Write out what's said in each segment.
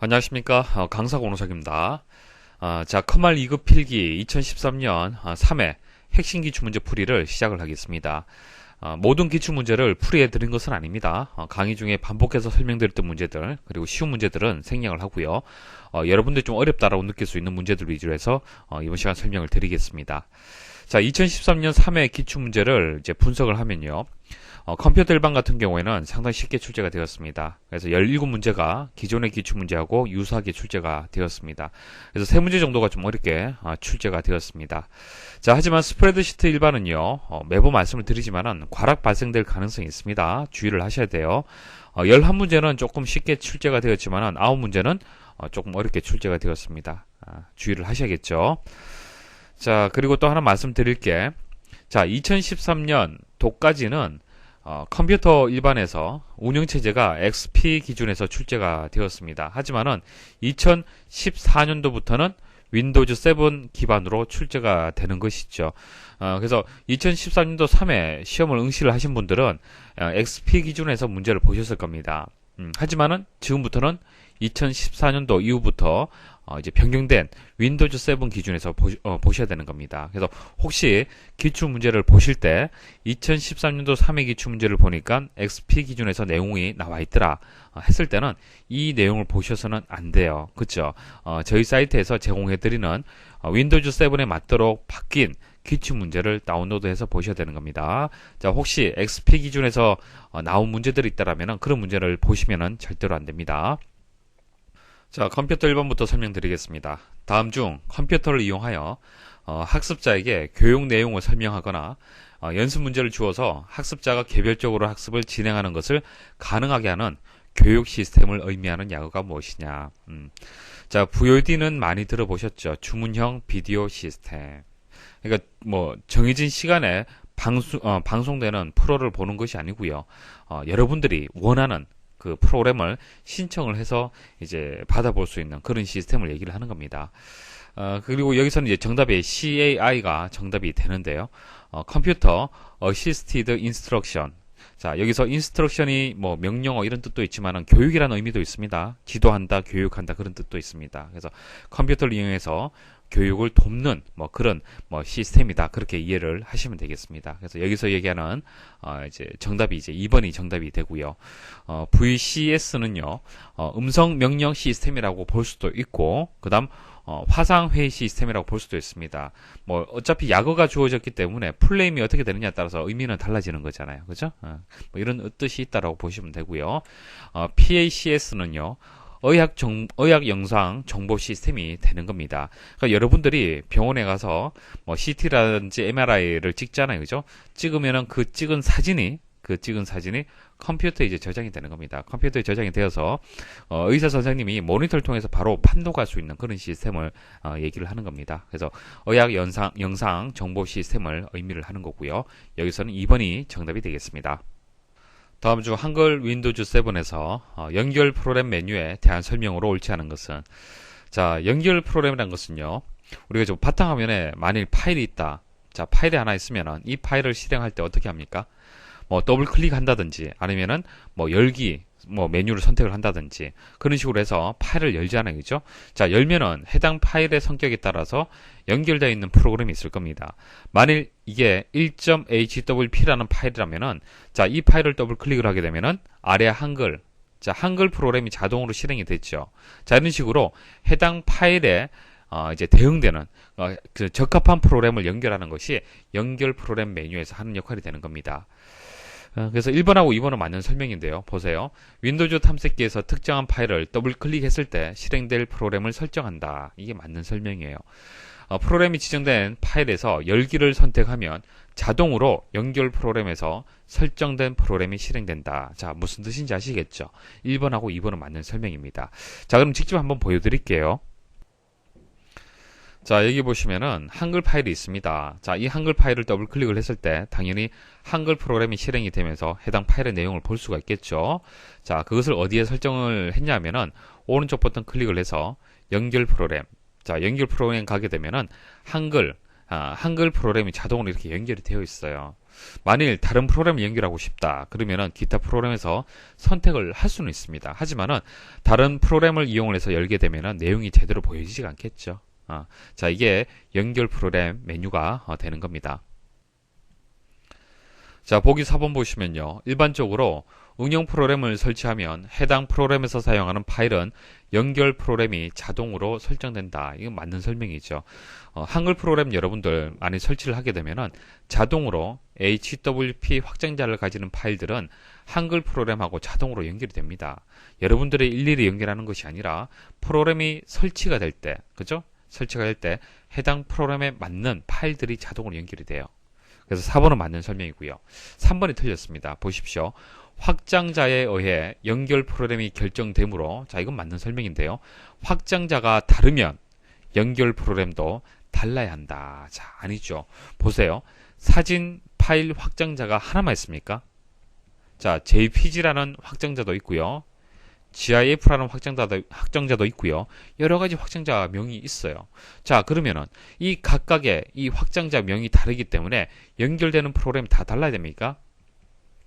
안녕하십니까. 강사 공로석입니다. 자, 커말 2급 필기 2013년 3회 핵심 기출문제 풀이를 시작을 하겠습니다. 모든 기출문제를 풀이해 드린 것은 아닙니다. 강의 중에 반복해서 설명드렸던 문제들, 그리고 쉬운 문제들은 생략을 하고요. 여러분들이 좀 어렵다라고 느낄 수 있는 문제들 위주로 해서 이번 시간 설명을 드리겠습니다. 자, 2013년 3회 기출문제를 이제 분석을 하면요. 컴퓨터 일반 같은 경우에는 상당히 쉽게 출제가 되었습니다. 그래서 17문제가 기존의 기출문제하고 유사하게 출제가 되었습니다. 그래서 3문제 정도가 좀 어렵게 출제가 되었습니다. 자, 하지만 스프레드시트 일반은요, 매번 말씀을 드리지만은 과락 발생될 가능성이 있습니다. 주의를 하셔야 돼요. 11문제는 조금 쉽게 출제가 되었지만은 9문제는 조금 어렵게 출제가 되었습니다. 주의를 하셔야겠죠. 자, 그리고 또 하나 말씀드릴게. 자, 2013년 도까지는 컴퓨터 일반에서 운영체제가 XP 기준에서 출제가 되었습니다. 하지만은 2014년도부터는 윈도우즈 7 기반으로 출제가 되는 것이죠. 그래서 2013년도 3회 시험을 응시를 하신 분들은 XP 기준에서 문제를 보셨을 겁니다. 하지만은 지금부터는 2014년도 이후부터 이제 변경된 윈도우즈 7 기준에서 보셔야 되는 겁니다. 그래서 혹시 기출 문제를 보실 때 2013년도 3회 기출 문제를 보니까 XP 기준에서 내용이 나와 있더라 했을 때는 이 내용을 보셔서는 안 돼요. 그렇죠? 저희 사이트에서 제공해드리는 윈도우즈 7에 맞도록 바뀐 기출 문제를 다운로드해서 보셔야 되는 겁니다. 자, 혹시 XP 기준에서 나온 문제들이 있다라면 그런 문제를 보시면은 절대로 안 됩니다. 자, 컴퓨터 1번부터 설명드리겠습니다. 다음 중 컴퓨터를 이용하여 학습자에게 교육 내용을 설명하거나 연습 문제를 주어서 학습자가 개별적으로 학습을 진행하는 것을 가능하게 하는 교육 시스템을 의미하는 약어가 무엇이냐. 자, VOD는 많이 들어보셨죠. 주문형 비디오 시스템. 그러니까 뭐 정해진 시간에 방송되는 프로를 보는 것이 아니고요. 여러분들이 원하는 그 프로그램을 신청을 해서 이제 받아볼 수 있는 그런 시스템을 얘기를 하는 겁니다. 그리고 여기서는 이제 정답이 CAI가 정답이 되는데요. 컴퓨터 Assisted Instruction. 자, 여기서 인스트럭션이 뭐 명령어 이런 뜻도 있지만은 교육이라는 의미도 있습니다. 지도한다, 교육한다 그런 뜻도 있습니다. 그래서 컴퓨터를 이용해서 교육을 돕는 뭐 그런 뭐 시스템이다 그렇게 이해를 하시면 되겠습니다. 그래서 여기서 얘기하는 이제 정답이 이제 2번이 정답이 되고요. VCS는요 음성 명령 시스템이라고 볼 수도 있고 그다음 화상 회의 시스템이라고 볼 수도 있습니다. 뭐 어차피 약어가 주어졌기 때문에 풀네임이 어떻게 되느냐에 따라서 의미는 달라지는 거잖아요. 그죠? 뭐 이런 뜻이 있다라고 보시면 되고요. PACS는요. 의학 영상 정보 시스템이 되는 겁니다. 그러니까 여러분들이 병원에 가서 뭐 CT라든지 MRI를 찍잖아요. 그죠? 찍으면은 그 찍은 사진이 컴퓨터에 이제 저장이 되는 겁니다. 컴퓨터에 저장이 되어서 의사 선생님이 모니터를 통해서 바로 판독할 수 있는 그런 시스템을 얘기를 하는 겁니다. 그래서 의학 영상 정보 시스템을 의미를 하는 거고요. 여기서는 2번이 정답이 되겠습니다. 다음 중 한글 윈도우즈 7에서 연결 프로그램 메뉴에 대한 설명으로 옳지 않은 것은 자, 연결 프로그램이라는 것은요. 우리가 좀 바탕화면에 만일 파일이 있다. 자, 파일이 하나 있으면은 이 파일을 실행할 때 어떻게 합니까? 뭐 더블 클릭한다든지 아니면은 뭐 열기 뭐 메뉴를 선택을 한다든지 그런 식으로 해서 파일을 열잖아요. 그죠? 자, 열면은 해당 파일의 성격에 따라서 연결되어 있는 프로그램이 있을 겁니다. 만일 이게 1.hwp라는 파일이라면은 자, 이 파일을 더블 클릭을 하게 되면은 아래 한글 자, 한글 프로그램이 자동으로 실행이 됐죠. 자, 이런 식으로 해당 파일에 이제 대응되는 그 적합한 프로그램을 연결하는 것이 연결 프로그램 메뉴에서 하는 역할이 되는 겁니다. 그래서 1번하고 2번은 맞는 설명인데요. 보세요. 윈도우즈 탐색기에서 특정한 파일을 더블 클릭했을 때 실행될 프로그램을 설정한다. 이게 맞는 설명이에요. 프로그램이 지정된 파일에서 열기를 선택하면 자동으로 연결 프로그램에서 설정된 프로그램이 실행된다. 자, 무슨 뜻인지 아시겠죠? 1번하고 2번은 맞는 설명입니다. 자, 그럼 직접 한번 보여드릴게요. 자, 여기 보시면은 한글 파일이 있습니다. 자, 이 한글 파일을 더블 클릭을 했을 때 당연히 한글 프로그램이 실행이 되면서 해당 파일의 내용을 볼 수가 있겠죠. 자, 그것을 어디에 설정을 했냐면은 오른쪽 버튼 클릭을 해서 연결 프로그램. 자, 연결 프로그램 가게 되면은 한글 프로그램이 자동으로 이렇게 연결이 되어 있어요. 만일 다른 프로그램을 연결하고 싶다. 그러면은 기타 프로그램에서 선택을 할 수는 있습니다. 하지만은 다른 프로그램을 이용을 해서 열게 되면은 내용이 제대로 보여지지가 않겠죠. 자, 이게 연결 프로그램 메뉴가 되는 겁니다. 자, 보기 4번 보시면요. 일반적으로 응용 프로그램을 설치하면 해당 프로그램에서 사용하는 파일은 연결 프로그램이 자동으로 설정된다. 이건 맞는 설명이죠. 한글 프로그램 여러분들 많이 설치를 하게 되면은 자동으로 HWP 확장자를 가지는 파일들은 한글 프로그램하고 자동으로 연결이 됩니다. 여러분들이 일일이 연결하는 것이 아니라 프로그램이 설치가 될 때, 그죠? 설치가 될 때 해당 프로그램에 맞는 파일들이 자동으로 연결이 돼요. 그래서 4번은 맞는 설명이고요. 3번이 틀렸습니다. 보십시오. 확장자에 의해 연결 프로그램이 결정되므로, 자, 이건 맞는 설명인데요. 확장자가 다르면 연결 프로그램도 달라야 한다. 자, 아니죠. 보세요. 사진 파일 확장자가 하나만 있습니까? 자, JPG라는 확장자도 있고요. GIF라는 확장자도 있고요. 여러 가지 확장자 명이 있어요. 자, 그러면은 이 각각의 이 확장자 명이 다르기 때문에 연결되는 프로그램이 다 달라야 됩니까?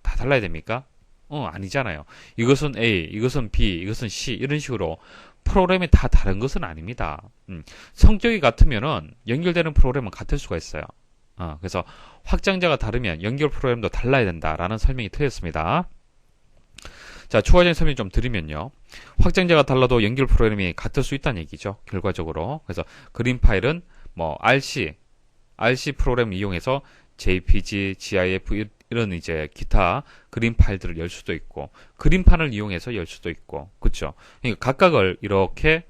다 달라야 됩니까? 아니잖아요. 이것은 A, 이것은 B, 이것은 C 이런 식으로 프로그램이 다 다른 것은 아닙니다. 성격이 같으면은 연결되는 프로그램은 같을 수가 있어요. 그래서 확장자가 다르면 연결 프로그램도 달라야 된다라는 설명이 틀렸습니다. 자, 추가적인 설명 좀 드리면요. 확장자가 달라도 연결 프로그램이 같을 수 있다는 얘기죠. 결과적으로. 그래서 그림 파일은 뭐 RC 프로그램을 이용해서 JPG, GIF 이런 이제 기타 그림 파일들을 열 수도 있고 그림판을 이용해서 열 수도 있고 그렇죠. 그러니까 각각을 이렇게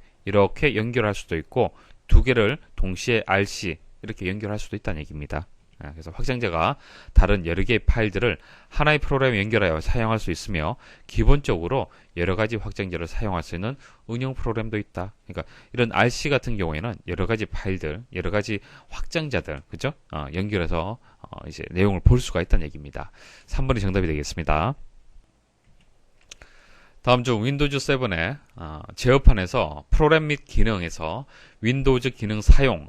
연결할 수도 있고 두 개를 동시에 RC 이렇게 연결할 수도 있다는 얘기입니다. 그래서 확장자가 다른 여러 개의 파일들을 하나의 프로그램에 연결하여 사용할 수 있으며 기본적으로 여러 가지 확장자를 사용할 수 있는 응용 프로그램도 있다. 그러니까 이런 RC 같은 경우에는 여러 가지 파일들, 여러 가지 확장자들, 그죠? 연결해서 이제 내용을 볼 수가 있다는 얘기입니다. 3번이 정답이 되겠습니다. 다음 중 윈도우즈 7의 제어판에서 프로그램 및 기능에서 윈도우즈 기능 사용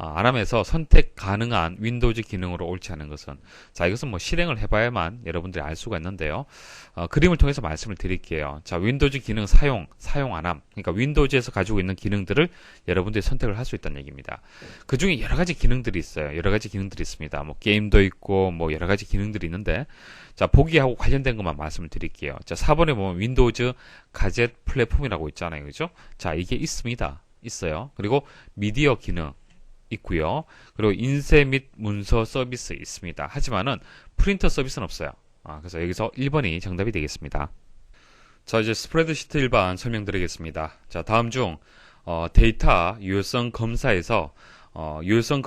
안함에서 선택 가능한 윈도우즈 기능으로 옳지 않은 것은, 자, 이것은 뭐 실행을 해봐야만 여러분들이 알 수가 있는데요. 그림을 통해서 말씀을 드릴게요. 자, 윈도우즈 기능 사용 안함. 그러니까 윈도우즈에서 가지고 있는 기능들을 여러분들이 선택을 할 수 있다는 얘기입니다. 그 중에 여러 가지 기능들이 있어요. 여러 가지 기능들이 있습니다. 뭐 게임도 있고 뭐 여러 가지 기능들이 있는데, 자, 보기하고 관련된 것만 말씀을 드릴게요. 자, 4번에 보면 윈도우즈 가젯 플랫폼이라고 있잖아요. 그죠? 자, 이게 있습니다. 있어요. 그리고 미디어 기능 있고요. 그리고 인쇄 및 문서 서비스 있습니다. 하지만은 프린터 서비스는 없어요. 그래서 여기서 1번이 정답이 되겠습니다. 자, 이제 스프레드시트 일반 설명드리겠습니다. 자, 다음 중 데이터 유효성 검사에서 유효성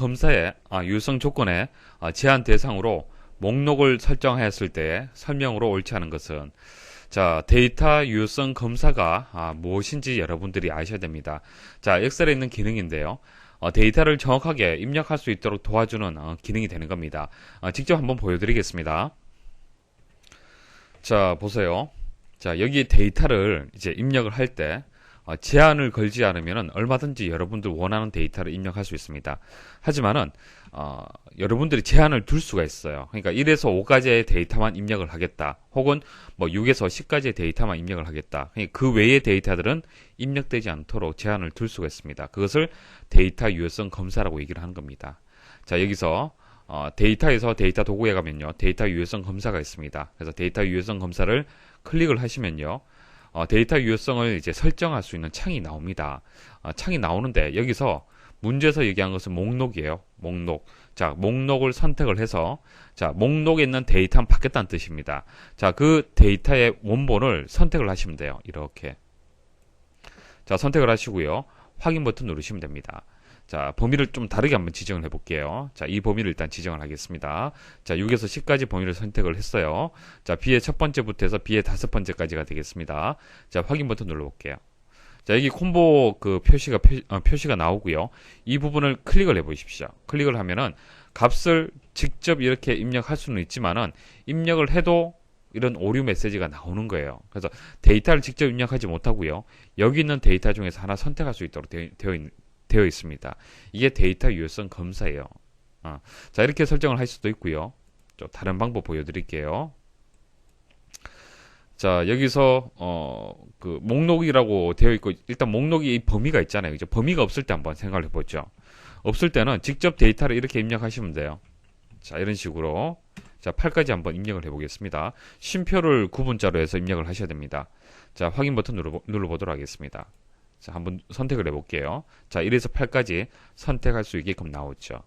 조건의 제한 대상으로 목록을 설정하였을 때 설명으로 옳지 않은 것은, 자, 데이터 유효성 검사가 무엇인지 여러분들이 아셔야 됩니다. 자, 엑셀에 있는 기능인데요. 데이터를 정확하게 입력할 수 있도록 도와주는 기능이 되는 겁니다. 직접 한번 보여드리겠습니다. 자, 보세요. 자, 여기 데이터를 이제 입력을 할 때 제한을 걸지 않으면 얼마든지 여러분들 원하는 데이터를 입력할 수 있습니다. 하지만은 여러분들이 제한을 둘 수가 있어요. 그러니까 1에서 5가지의 데이터만 입력을 하겠다. 혹은 뭐 6에서 10가지의 데이터만 입력을 하겠다. 그러니까 그 외의 데이터들은 입력되지 않도록 제한을 둘 수가 있습니다. 그것을 데이터 유효성 검사라고 얘기를 하는 겁니다. 자, 여기서 데이터에서 데이터 도구에 가면요, 데이터 유효성 검사가 있습니다. 그래서 데이터 유효성 검사를 클릭을 하시면요, 데이터 유효성을 이제 설정할 수 있는 창이 나옵니다. 창이 나오는데 여기서 문제에서 얘기한 것은 목록이에요. 목록. 자, 목록을 선택을 해서, 자, 목록에 있는 데이터는 받겠다는 뜻입니다. 자, 그 데이터의 원본을 선택을 하시면 돼요. 이렇게. 자, 선택을 하시고요. 확인 버튼 누르시면 됩니다. 자, 범위를 좀 다르게 한번 지정을 해볼게요. 자, 이 범위를 일단 지정을 하겠습니다. 자, 6에서 10까지 범위를 선택을 했어요. 자, B의 첫 번째부터 해서 B의 다섯 번째까지가 되겠습니다. 자, 확인 버튼 눌러볼게요. 자, 여기 콤보 그 표시가 나오고요. 이 부분을 클릭을 해보십시오. 클릭을 하면은 값을 직접 이렇게 입력할 수는 있지만은 입력을 해도 이런 오류 메시지가 나오는 거예요. 그래서 데이터를 직접 입력하지 못하고요. 여기 있는 데이터 중에서 하나 선택할 수 있도록 되어 있습니다. 이게 데이터 유효성 검사예요. 자, 이렇게 설정을 할 수도 있고요. 좀 다른 방법 보여드릴게요. 자, 여기서 그 목록이라고 되어 있고, 일단 목록이 범위가 있잖아요. 그죠? 범위가 없을 때 한번 생각을 해보죠. 없을 때는 직접 데이터를 이렇게 입력하시면 돼요. 자, 이런 식으로. 자, 8까지 한번 입력을 해보겠습니다. 쉼표를 구분자로 해서 입력을 하셔야 됩니다. 자, 확인 버튼 눌러보도록 하겠습니다. 자, 한번 선택을 해볼게요. 자, 1에서 8까지 선택할 수 있게끔 나오죠.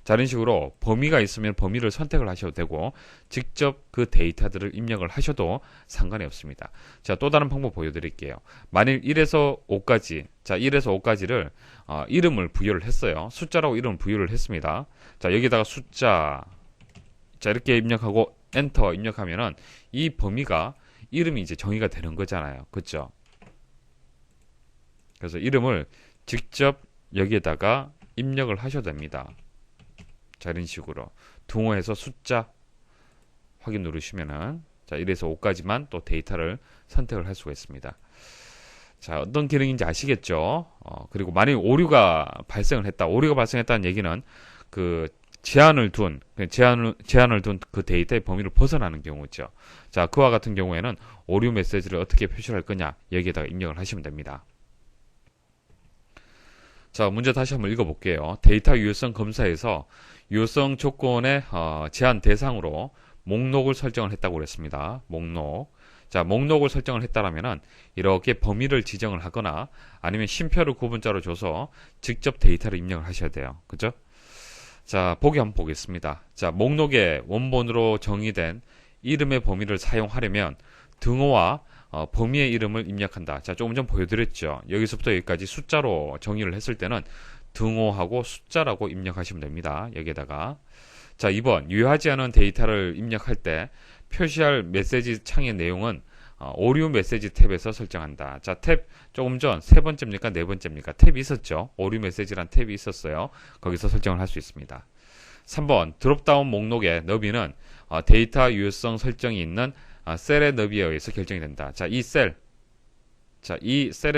자, 이런 식으로 범위가 있으면 범위를 선택을 하셔도 되고, 직접 그 데이터들을 입력을 하셔도 상관이 없습니다. 자, 또 다른 방법 보여드릴게요. 만일 1에서 5까지, 자, 1에서 5까지를 이름을 부여를 했어요. 숫자라고 이름을 부여를 했습니다. 자, 여기다가 숫자, 자, 이렇게 입력하고 엔터 입력하면은 이 범위가 이름이 이제 정의가 되는 거잖아요. 그렇죠? 그래서 이름을 직접 여기에다가 입력을 하셔도 됩니다. 자, 이런 식으로 둥어에서 숫자 확인 누르시면은 자, 1에서 5까지만 또 데이터를 선택을 할 수가 있습니다. 자, 어떤 기능인지 아시겠죠? 그리고 만약 오류가 발생을 했다. 오류가 발생했다는 얘기는 그 제한을 둔 그 데이터의 범위를 벗어나는 경우죠. 자, 그와 같은 경우에는 오류 메시지를 어떻게 표시할 거냐 여기에다가 입력을 하시면 됩니다. 자, 문제 다시 한번 읽어볼게요. 데이터 유효성 검사에서 유효성 조건의 제한 대상으로 목록을 설정을 했다고 그랬습니다. 목록. 자, 목록을 설정을 했다라면은 이렇게 범위를 지정을 하거나 아니면 쉼표를 구분자로 줘서 직접 데이터를 입력을 하셔야 돼요. 그죠? 자, 보기 한번 보겠습니다. 자, 목록에 원본으로 정의된 이름의 범위를 사용하려면 등호와 범위의 이름을 입력한다. 자, 조금 전 보여드렸죠. 여기서부터 여기까지 숫자로 정의를 했을 때는 등호하고 숫자라고 입력하시면 됩니다. 여기에다가. 자, 2번. 유효하지 않은 데이터를 입력할 때 표시할 메시지 창의 내용은 오류 메시지 탭에서 설정한다. 자, 탭 조금 전 세 번째입니까? 네 번째입니까? 탭이 있었죠. 오류 메시지란 탭이 있었어요. 거기서 설정을 할 수 있습니다. 3번. 드롭다운 목록의 너비는 데이터 유효성 설정이 있는 셀의 너비에 의해서 결정이 된다. 자, 이 셀의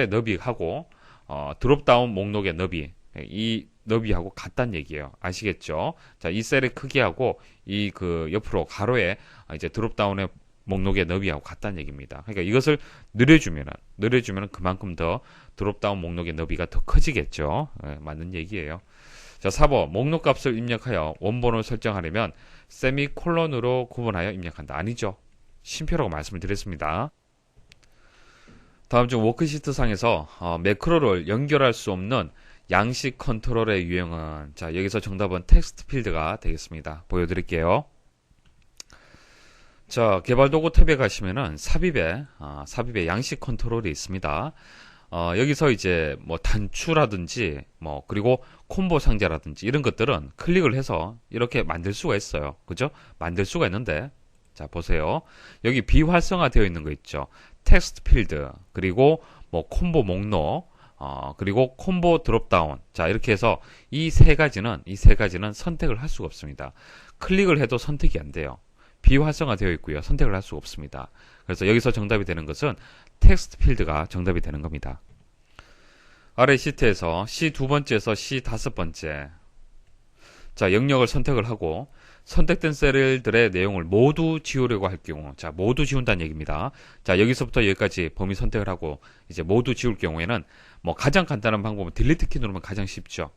너비하고 드롭다운 목록의 너비, 이 너비하고 같다는 얘기예요. 아시겠죠? 자, 이 셀의 크기하고 이 그 옆으로 가로에 이제 드롭다운의 목록의 너비하고 같다는 얘기입니다. 그러니까 이것을 늘려주면은 그만큼 더 드롭다운 목록의 너비가 더 커지겠죠. 맞는 얘기예요. 자, 4번. 목록 값을 입력하여 원본을 설정하려면 세미콜론으로 구분하여 입력한다. 아니죠. 쉼표라고 말씀을 드렸습니다. 다음 중 워크시트 상에서 매크로를 연결할 수 없는 양식 컨트롤의 유형은, 자, 여기서 정답은 텍스트 필드가 되겠습니다. 보여드릴게요. 자, 개발 도구 탭에 가시면은 삽입에 양식 컨트롤이 있습니다. 여기서 이제 뭐 단추라든지 그리고 콤보 상자라든지 이런 것들은 클릭을 해서 이렇게 만들 수가 있어요. 그죠? 만들 수가 있는데, 자, 보세요. 여기 비활성화 되어 있는 거 있죠. 텍스트 필드, 그리고 콤보 목록, 그리고 콤보 드롭다운. 자, 이렇게 해서 이 세 가지는 선택을 할 수가 없습니다. 클릭을 해도 선택이 안 돼요. 비활성화 되어 있고요. 선택을 할 수가 없습니다. 그래서 여기서 정답이 되는 것은 텍스트 필드가 정답이 되는 겁니다. 아래 시트에서 C 두 번째에서 C 다섯 번째. 자, 영역을 선택을 하고 선택된 셀들의 내용을 모두 지우려고 할 경우, 자, 모두 지운다는 얘기입니다. 자, 여기서부터 여기까지 범위 선택을 하고 이제 모두 지울 경우에는 가장 간단한 방법은 딜리트 키 누르면 가장 쉽죠.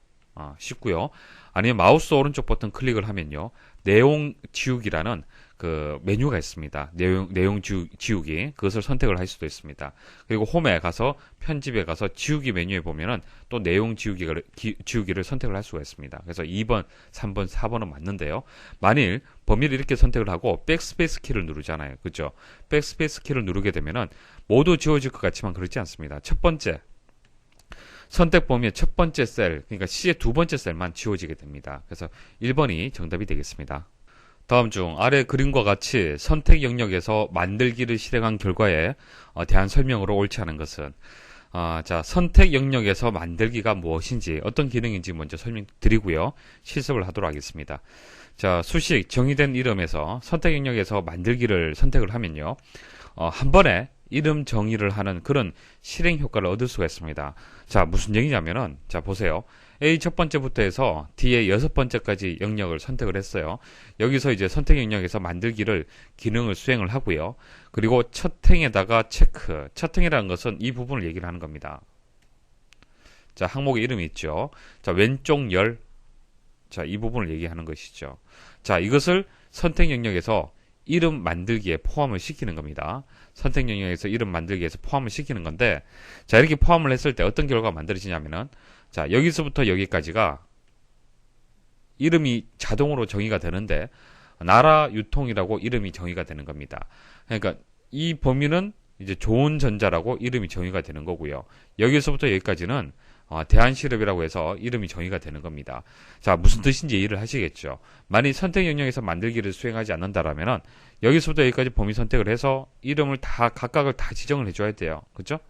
쉽고요. 아니면 마우스 오른쪽 버튼 클릭을 하면요, 내용 지우기라는 그 메뉴가 있습니다. 내용 지우기, 그것을 선택을 할 수도 있습니다. 그리고 홈에 가서 편집에 가서 지우기 메뉴에 보면은 또 내용 지우기를 선택을 할 수가 있습니다. 그래서 2번, 3번, 4번은 맞는데요. 만일 범위를 이렇게 선택을 하고 백스페이스 키를 누르잖아요. 그죠? 백스페이스 키를 누르게 되면은 모두 지워질 것 같지만 그렇지 않습니다. 첫 번째 선택 범위의 첫 번째 셀, 그러니까 C의 두 번째 셀만 지워지게 됩니다. 그래서 1번이 정답이 되겠습니다. 다음 중 아래 그림과 같이 선택 영역에서 만들기를 실행한 결과에 대한 설명으로 옳지 않은 것은, 자, 선택 영역에서 만들기가 무엇인지, 어떤 기능인지 먼저 설명드리고요. 실습을 하도록 하겠습니다. 자, 수식 정의된 이름에서 선택 영역에서 만들기를 선택을 하면요, 한 번에 이름 정의를 하는 그런 실행 효과를 얻을 수가 있습니다. 자, 무슨 얘기냐면은, 자, 보세요. A 첫 번째부터 해서 D의 여섯 번째까지 영역을 선택을 했어요. 여기서 이제 선택 영역에서 만들기를 기능을 수행을 하고요. 그리고 첫 행에다가 체크. 첫 행이라는 것은 이 부분을 얘기를 하는 겁니다. 자, 항목의 이름이 있죠. 자, 왼쪽 열. 자, 이 부분을 얘기하는 것이죠. 자, 이것을 선택 영역에서 이름 만들기에 포함을 시키는 겁니다. 선택 영역에서 이름 만들기에서 포함을 시키는 건데, 자, 이렇게 포함을 했을 때 어떤 결과가 만들어지냐면은, 자, 여기서부터 여기까지가 이름이 자동으로 정의가 되는데, 나라 유통이라고 이름이 정의가 되는 겁니다. 그러니까 이 범위는 이제 좋은 전자라고 이름이 정의가 되는 거고요. 여기서부터 여기까지는 대한시럽이라고 해서 이름이 정의가 되는 겁니다. 자, 무슨 뜻인지 이해를 하시겠죠. 만약 선택 영역에서 만들기를 수행하지 않는다라면은 여기서부터 여기까지 범위 선택을 해서 이름을 다 각각을 다 지정을 해줘야 돼요. 그렇죠?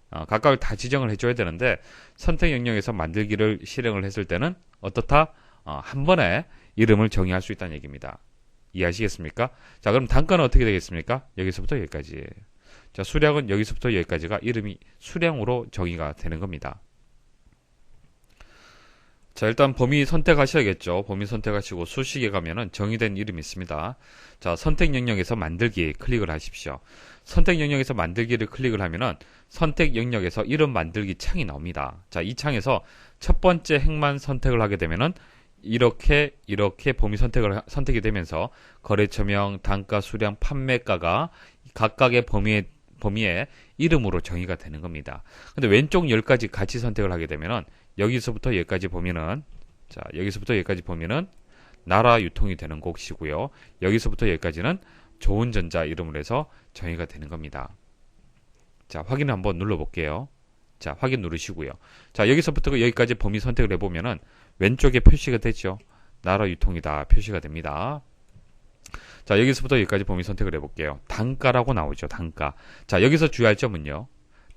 각각을 다 지정을 해줘야 되는데 선택 영역에서 만들기를 실행을 했을 때는 어떻다? 한 번에 이름을 정의할 수 있다는 얘기입니다. 이해하시겠습니까? 자, 그럼 단가는 어떻게 되겠습니까? 여기서부터 여기까지. 자, 수량은 여기서부터 여기까지가 이름이 수량으로 정의가 되는 겁니다. 자, 일단 범위 선택하셔야겠죠. 범위 선택하시고 수식에 가면은 정의된 이름이 있습니다. 자, 선택 영역에서 만들기 클릭을 하십시오. 선택 영역에서 만들기를 클릭을 하면은 선택 영역에서 이름 만들기 창이 나옵니다. 자, 이 창에서 첫 번째 행만 선택을 하게 되면은 이렇게 범위 선택이 되면서 거래처명, 단가, 수량, 판매가가 각각의 범위에 이름으로 정의가 되는 겁니다. 근데 왼쪽 10가지 같이 선택을 하게 되면은 여기서부터 여기까지 보면은, 자, 여기서부터 여기까지 보면은 나라 유통이 되는 곳이고요. 여기서부터 여기까지는 좋은 전자 이름으로 해서 정의가 되는 겁니다. 자, 확인을 한번 눌러볼게요. 자, 확인 누르시고요. 자, 여기서부터 여기까지 범위 선택을 해보면은 왼쪽에 표시가 되죠. 나라 유통이다 표시가 됩니다. 자, 여기서부터 여기까지 범위 선택을 해볼게요. 단가라고 나오죠. 단가. 자, 여기서 주의할 점은요.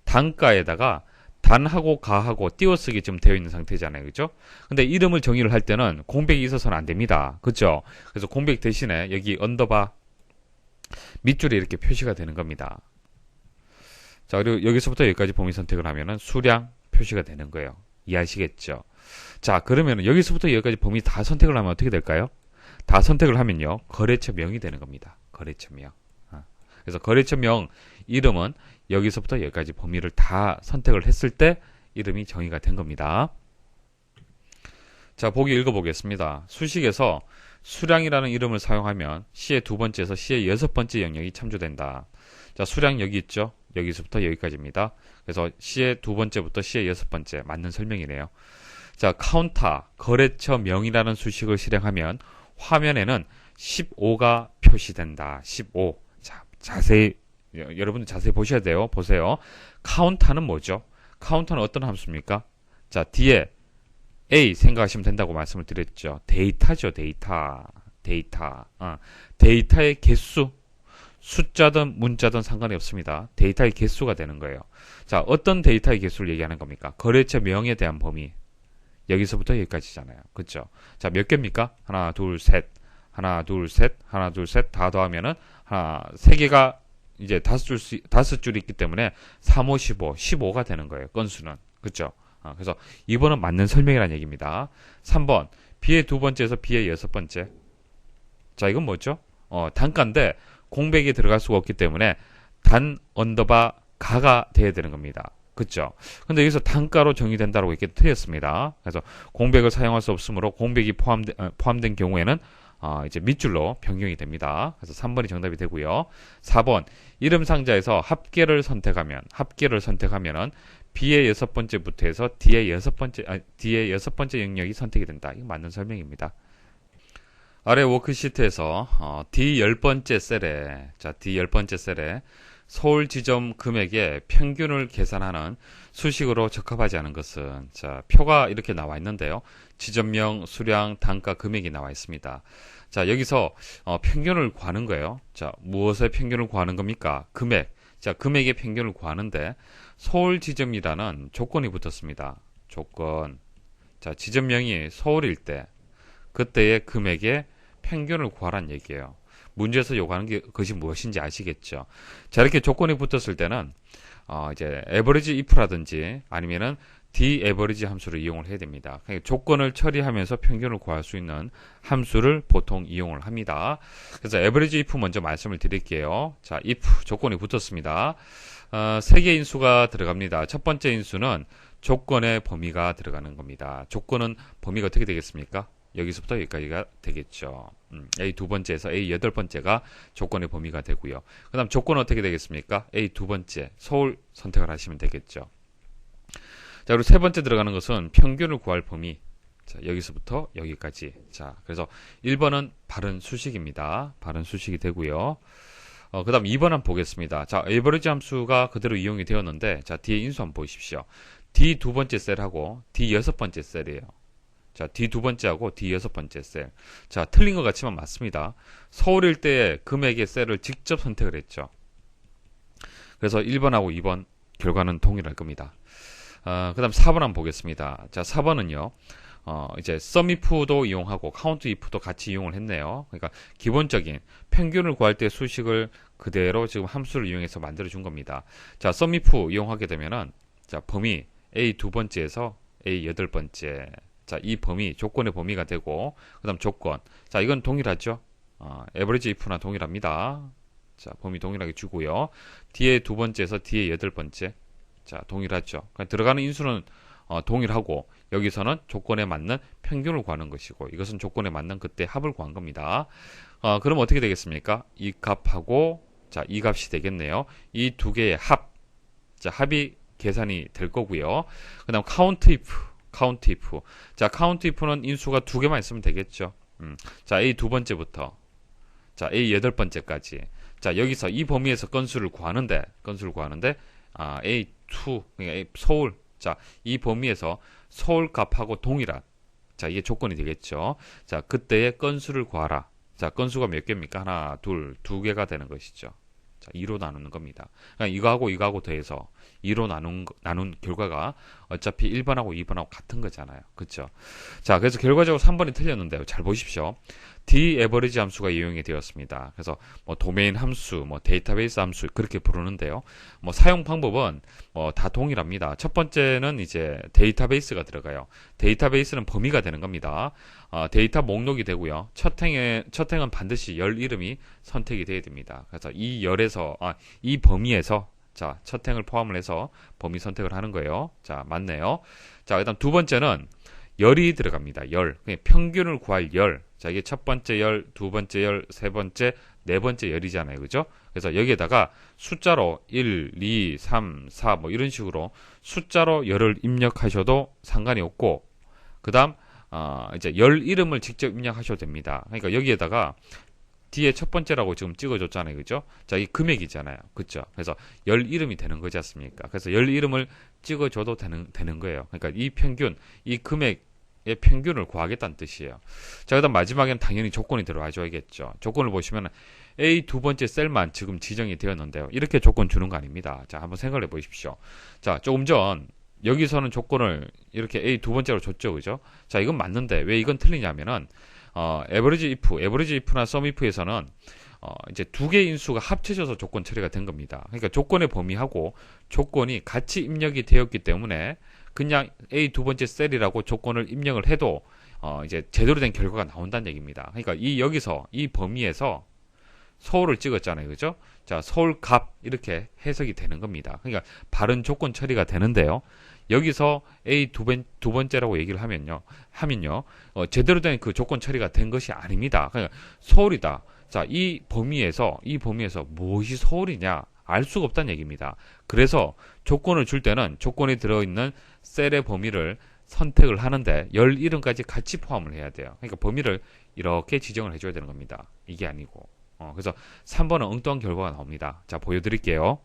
단가에다가 단하고 가하고 띄어쓰기 좀 되어 있는 상태잖아요. 그죠? 근데 이름을 정의를 할 때는 공백이 있어서는 안 됩니다. 그죠? 그래서 공백 대신에 여기 언더바 밑줄이 이렇게 표시가 되는 겁니다. 자, 그리고 여기서부터 여기까지 범위 선택을 하면은 수량 표시가 되는 거예요. 이해하시겠죠? 자, 그러면 여기서부터 여기까지 범위 다 선택을 하면 어떻게 될까요? 다 선택을 하면요. 거래처명이 되는 겁니다. 거래처명. 그래서 거래처명 이름은 여기서부터 여기까지 범위를 다 선택을 했을 때 이름이 정의가 된 겁니다. 자, 보기 읽어보겠습니다. 수식에서 수량이라는 이름을 사용하면 C의 두 번째에서 C의 여섯 번째 영역이 참조된다. 자, 수량 여기 있죠? 여기서부터 여기까지입니다. 그래서 C의 두 번째부터 C의 여섯 번째 맞는 설명이네요. 자, 카운터, 거래처명이라는 수식을 실행하면 화면에는 15가 표시된다. 15. 자, 자세히 여러분들 자세히 보셔야 돼요. 보세요. 카운터는 뭐죠? 카운터는 어떤 함수입니까? 자, 뒤에 A 생각하시면 된다고 말씀을 드렸죠. 데이터죠. 데이터. 데이터의 개수. 숫자든 문자든 상관이 없습니다. 데이터의 개수가 되는 거예요. 자, 어떤 데이터의 개수를 얘기하는 겁니까? 거래처 명에 대한 범위. 여기서부터 여기까지잖아요. 그렇죠? 자, 몇 개입니까? 하나, 둘, 셋. 하나, 둘, 셋. 하나, 둘, 셋. 다 더하면은 세 개가 이제 다섯 줄이 있기 때문에 3, 5, 15, 15가 되는 거예요. 건수는. 그렇죠? 그래서 2번은 맞는 설명이라는 얘기입니다. 3번, B의 두 번째에서 B의 여섯 번째. 자, 이건 뭐죠? 단가인데 공백이 들어갈 수가 없기 때문에 단 언더바 가가 돼야 되는 겁니다. 그렇죠? 근데 여기서 단가로 정의된다라고 이렇게 틀렸습니다. 그래서 공백을 사용할 수 없으므로 공백이 포함된 경우에는 이제 밑줄로 변경이 됩니다. 그래서 3번이 정답이 되고요. 4번, 이름 상자에서 합계를 선택하면은 B의 여섯 번째부터 해서 D의 여섯 번째 영역이 선택이 된다. 이거 맞는 설명입니다. 아래 워크시트에서 D 10번째 셀에, 자, D 10번째 셀에 서울 지점 금액의 평균을 계산하는 수식으로 적합하지 않은 것은, 자, 표가 이렇게 나와 있는데요. 지점명, 수량, 단가, 금액이 나와 있습니다. 자, 여기서 평균을 구하는 거예요. 자, 무엇의 평균을 구하는 겁니까? 금액. 자, 금액의 평균을 구하는데 서울 지점이라는 조건이 붙었습니다. 조건. 자, 지점명이 서울일 때 그때의 금액의 평균을 구하란 얘기예요. 문제에서 요구하는 것이 무엇인지 아시겠죠? 자, 이렇게 조건이 붙었을 때는 이제 average if라든지 아니면은 d-average 함수를 이용을 해야 됩니다. 그러니까 조건을 처리하면서 평균을 구할 수 있는 함수를 보통 이용을 합니다. 그래서 average if 먼저 말씀을 드릴게요. 자, if 조건이 붙었습니다. 세 개의 인수가 들어갑니다. 첫 번째 인수는 조건의 범위가 들어가는 겁니다. 조건은 범위가 어떻게 되겠습니까? 여기서부터 여기까지가 되겠죠. A 두 번째에서 A 여덟 번째가 조건의 범위가 되고요. 그 다음 조건은 어떻게 되겠습니까? A 두 번째, 서울 선택을 하시면 되겠죠. 자, 그리고 세 번째 들어가는 것은 평균을 구할 범위. 자, 여기서부터 여기까지. 자, 그래서 1번은 바른 수식입니다. 바른 수식이 되고요. 그 다음 2번 한번 보겠습니다. 자, 에버리지 함수가 그대로 이용이 되었는데, 자, 뒤에 인수 한번 보십시오. D 두 번째 셀하고 D 여섯 번째 셀이에요. 자, D 두 번째하고 D 여섯 번째 셀. 자, 틀린 것 같지만 맞습니다. 서울일 때의 금액의 셀을 직접 선택을 했죠. 그래서 1번하고 2번 결과는 동일할 겁니다. 그 다음 4번 한번 보겠습니다. 자, 4번은요, 이제 sumif도 이용하고 countif도 같이 이용을 했네요. 그러니까 기본적인 평균을 구할 때 수식을 그대로 지금 함수를 이용해서 만들어 준 겁니다. 자, sumif 이용하게 되면은, 자, 범위 A 두 번째에서 A 여덟 번째. 자, 이 범위, 조건의 범위가 되고, 그 다음 조건. 자, 이건 동일하죠? average if나 동일합니다. 자, 범위 동일하게 주고요. 뒤에 두 번째에서 뒤에 여덟 번째. 자, 동일하죠. 그러니까 들어가는 인수는 동일하고 여기서는 조건에 맞는 평균을 구하는 것이고 이것은 조건에 맞는 그때 합을 구한 겁니다. 그럼 어떻게 되겠습니까? 이 값하고 자, 이 값이 되겠네요. 이 두 개의 합. 자, 합이 계산이 될 거고요. 그다음 count if. 자, count if는 인수가 두 개만 있으면 되겠죠. 자, A 두 번째부터 자, A 여덟 번째까지. 자, 여기서 이 범위에서 건수를 구하는데 A2, 그러니까 서울. 자, 이 범위에서 서울 값하고 동일한. 자, 이게 조건이 되겠죠. 자, 그때의 건수를 구하라. 자, 건수가 몇 개입니까? 하나, 둘, 두 개가 되는 것이죠. 자, 2로 나누는 겁니다. 그러니까 이거하고 더해서 2로 나눈 결과가 어차피 1번하고 2번하고 같은 거잖아요. 그렇죠? 자, 그래서 결과적으로 3번이 틀렸는데요. 잘 보십시오. d-average 함수가 이용이 되었습니다. 그래서 뭐 도메인 함수, 뭐 데이터베이스 함수 그렇게 부르는데요. 뭐 사용 방법은 다 동일합니다. 첫 번째는 이제 데이터베이스가 들어가요. 데이터베이스는 범위가 되는 겁니다. 데이터 목록이 되고요. 첫 행은 반드시 열 이름이 선택이 돼야 됩니다. 그래서 이 범위에서 자, 첫 행을 포함을 해서 범위 선택을 하는 거예요. 자, 맞네요. 자, 그다음 두 번째는 열이 들어갑니다. 열. 평균을 구할 열. 자, 이게 첫 번째 열, 두 번째 열, 세 번째, 네 번째 열이잖아요. 그죠? 그래서 여기에다가 숫자로 1, 2, 3, 4 뭐 이런 식으로 숫자로 열을 입력하셔도 상관이 없고 그다음 이제 열 이름을 직접 입력하셔도 됩니다. 그러니까 여기에다가 뒤에 첫 번째라고 지금 찍어줬잖아요. 그죠? 자, 이 금액이잖아요. 그죠? 그래서 열 이름이 되는 거지 않습니까? 그래서 열 이름을 찍어줘도 되는 거예요. 그러니까 이 평균, 이 금액의 평균을 구하겠다는 뜻이에요. 자, 그 다음 마지막에는 당연히 조건이 들어와 줘야겠죠. 조건을 보시면 A 두 번째 셀만 지금 지정이 되었는데요. 이렇게 조건 주는 거 아닙니다. 자, 한번 생각을 해 보십시오. 자, 조금 전 여기서는 조건을 이렇게 A 두 번째로 줬죠. 그죠? 자, 이건 맞는데 왜 이건 틀리냐면은 average if나 sum if에서는 이제 두 개의 인수가 합쳐져서 조건 처리가 된 겁니다. 그러니까 조건의 범위하고 조건이 같이 입력이 되었기 때문에 그냥 A 두 번째 셀이라고 조건을 입력을 해도 이제 제대로 된 결과가 나온다는 얘기입니다. 그러니까 여기서 이 범위에서 서울을 찍었잖아요. 그죠? 자, 서울 값 이렇게 해석이 되는 겁니다. 그러니까 바른 조건 처리가 되는데요. 여기서 A 두 번째라고 얘기를 하면요. 제대로 된 그 조건 처리가 된 것이 아닙니다. 그러니까 서울이다. 자, 이 범위에서 무엇이 서울이냐 알 수가 없다는 얘기입니다. 그래서 조건을 줄 때는 조건이 들어있는 셀의 범위를 선택을 하는데 열 이름까지 같이 포함을 해야 돼요. 그러니까 범위를 이렇게 지정을 해줘야 되는 겁니다. 이게 아니고. 그래서 3번은 엉뚱한 결과가 나옵니다. 자, 보여드릴게요.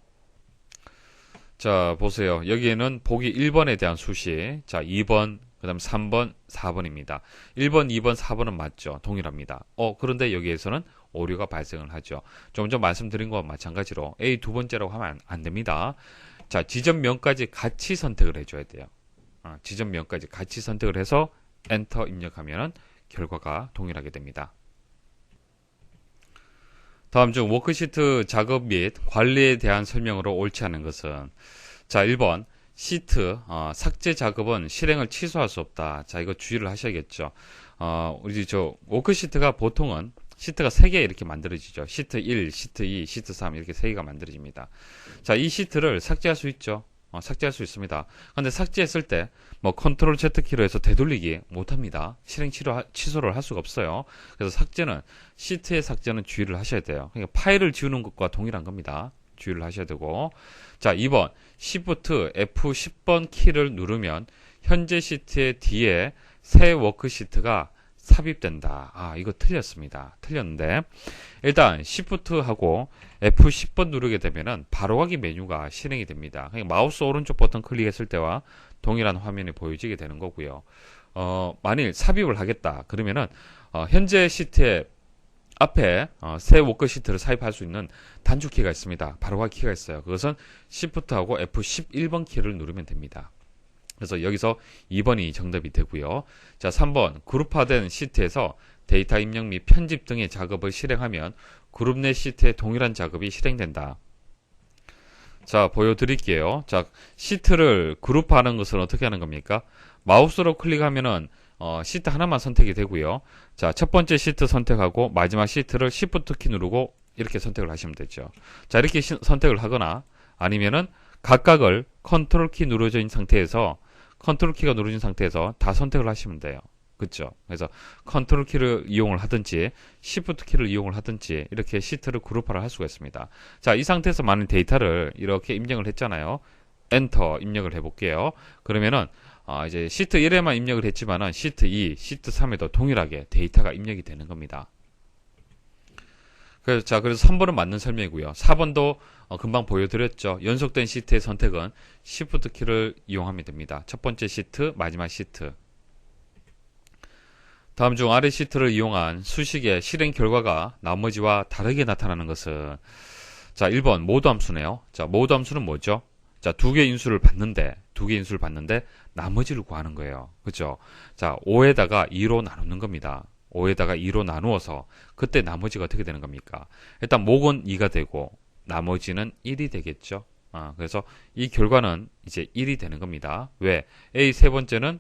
자, 보세요. 여기에는 보기 1번에 대한 수식. 자, 2번, 그 다음 3번, 4번입니다. 1번, 2번, 4번은 맞죠. 동일합니다. 그런데 여기에서는 오류가 발생을 하죠. 좀 전 말씀드린 것과 마찬가지로 A 두 번째라고 하면 안 됩니다. 자, 지점명까지 같이 선택을 해줘야 돼요. 지점명까지 같이 선택을 해서 엔터 입력하면 결과가 동일하게 됩니다. 다음 중 워크시트 작업 및 관리에 대한 설명으로 옳지 않은 것은, 자, 1번 시트 삭제 작업은 실행을 취소할 수 없다. 자, 이거 주의를 하셔야겠죠. 우리 저 워크시트가 보통은 시트가 3개 이렇게 만들어지죠. 시트 1, 시트 2, 시트 3 이렇게 3개가 만들어집니다. 자, 이 시트를 삭제할 수 있죠. 삭제할 수 있습니다. 근데 삭제했을 때 뭐 컨트롤 Z키로 해서 되돌리기 못합니다. 실행 취소를 할 수가 없어요. 그래서 시트의 삭제는 주의를 하셔야 돼요. 그러니까 파일을 지우는 것과 동일한 겁니다. 주의를 하셔야 되고, 자, 2번 Shift F10번 키를 누르면 현재 시트의 뒤에 새 워크시트가 삽입된다. 이거 틀렸습니다. 틀렸는데, 일단 Shift하고 F10번 누르게 되면은 바로가기 메뉴가 실행이 됩니다. 그러니까 마우스 오른쪽 버튼 클릭했을 때와 동일한 화면이 보여지게 되는 거고요. 만일 삽입을 하겠다 그러면은 현재 시트의 앞에 새 워크시트를 삽입할 수 있는 단축키가 있습니다. 바로가기 키가 있어요. 그것은 Shift하고 F11번 키를 누르면 됩니다. 그래서 여기서 2번이 정답이 되고요. 자, 3번 그룹화된 시트에서 데이터 입력 및 편집 등의 작업을 실행하면 그룹 내 시트의 동일한 작업이 실행된다. 자, 보여드릴게요. 자, 시트를 그룹화하는 것은 어떻게 하는 겁니까? 마우스로 클릭하면은 시트 하나만 선택이 되고요. 자, 첫 번째 시트 선택하고 마지막 시트를 Shift 키 누르고 이렇게 선택을 하시면 되죠. 자, 이렇게 선택을 하거나 아니면은 각각을 컨트롤 키 누르진 상태에서 컨트롤 키가 누르진 상태에서 다 선택을 하시면 돼요. 그렇죠? 그래서 컨트롤 키를 이용을 하든지 Shift 키를 이용을 하든지 이렇게 시트를 그룹화를 할 수가 있습니다. 자, 이 상태에서 많은 데이터를 이렇게 입력을 했잖아요. 엔터 입력을 해볼게요. 그러면은 이제 시트 1에만 입력을 했지만은 시트 2, 시트 3에도 동일하게 데이터가 입력이 되는 겁니다. 그래서 3번은 맞는 설명이고요. 4번도 금방 보여드렸죠. 연속된 시트의 선택은 Shift 키를 이용하면 됩니다. 첫 번째 시트, 마지막 시트. 다음 중 아래 시트를 이용한 수식의 실행 결과가 나머지와 다르게 나타나는 것은, 자, 1번 모드 함수네요. 자, 모드 함수는 뭐죠? 자, 두 개 인수를 받는데 나머지를 구하는 거예요. 그죠? 자, 5에다가 2로 나누는 겁니다. 5에다가 2로 나누어서 그때 나머지가 어떻게 되는 겁니까? 일단 목은 2가 되고 나머지는 1이 되겠죠. 그래서 이 결과는 이제 1이 되는 겁니다. 왜? A 세 번째는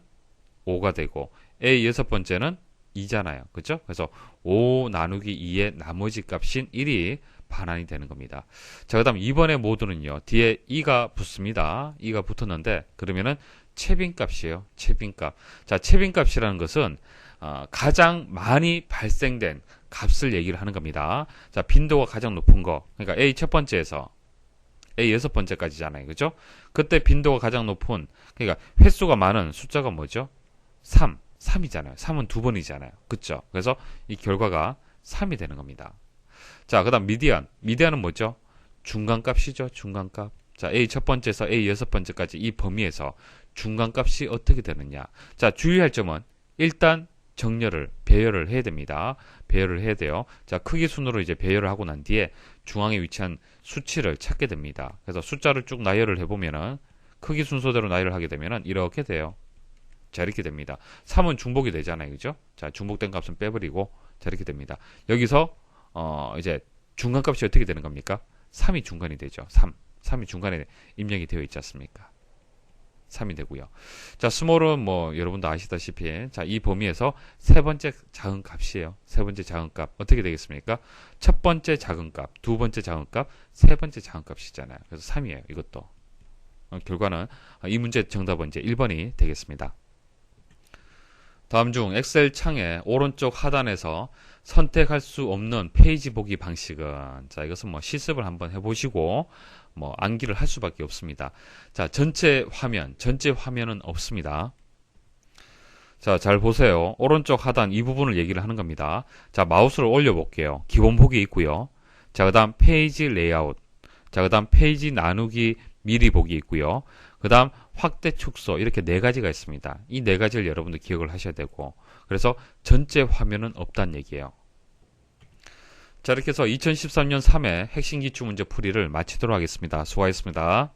5가 되고 A 여섯 번째는 2잖아요. 그죠? 그래서 5 나누기 2의 나머지 값인 1이 반환이 되는 겁니다. 자, 그 다음 2번의 모드는요. 뒤에 2가 붙습니다. 2가 붙었는데 그러면은 채빈값이에요. 채빈값. 자, 채빈값이라는 것은 가장 많이 발생된 값을 얘기를 하는 겁니다. 자, 빈도가 가장 높은 거. 그러니까 A 첫 번째에서 A 여섯 번째까지잖아요. 그죠? 그때 빈도가 가장 높은, 그러니까 횟수가 많은 숫자가 뭐죠? 3이잖아요. 3은 두 번이잖아요. 그죠? 그래서 이 결과가 3이 되는 겁니다. 자, 그 다음 미디안은 뭐죠? 중간값이죠. 중간값. 자, A 첫 번째에서 A 여섯 번째까지 이 범위에서 중간값이 어떻게 되느냐. 자, 주의할 점은 일단 배열을 해야 됩니다. 배열을 해야 돼요. 자, 크기 순으로 이제 배열을 하고 난 뒤에 중앙에 위치한 수치를 찾게 됩니다. 그래서 숫자를 쭉 나열을 해보면은 크기 순서대로 나열을 하게 되면은 이렇게 돼요. 자, 이렇게 됩니다. 3은 중복이 되잖아요. 그죠? 자, 중복된 값은 빼버리고 자, 이렇게 됩니다. 여기서 이제 중간값이 어떻게 되는 겁니까? 3이 중간이 되죠. 3이 중간에 입력이 되어 있지 않습니까? 3이 되고요. 자, 스몰은 뭐 여러분도 아시다시피 자, 이 범위에서 세 번째 작은 값이에요. 세 번째 작은 값 어떻게 되겠습니까? 첫 번째 작은 값, 두 번째 작은 값, 세 번째 작은 값이잖아요. 그래서 3이에요. 이것도. 결과는 이 문제 정답은 이제 1번이 되겠습니다. 다음 중 엑셀 창의 오른쪽 하단에서 선택할 수 없는 페이지 보기 방식은, 자, 이것은 뭐 실습을 한번 해보시고 뭐 암기를 할 수밖에 없습니다. 자, 전체 화면은 없습니다. 자, 잘 보세요. 오른쪽 하단 이 부분을 얘기를 하는 겁니다. 자, 마우스를 올려 볼게요. 기본 보기 있고요. 자, 그 다음 페이지 레이아웃. 자, 그 다음 페이지 나누기 미리 보기 있고요. 그 다음 확대 축소, 이렇게 네 가지가 있습니다. 이 네 가지를 여러분들 기억을 하셔야 되고, 그래서 전체 화면은 없다는 얘기예요. 자, 이렇게 해서 2013년 3회 핵심 기출 문제 풀이를 마치도록 하겠습니다. 수고하셨습니다.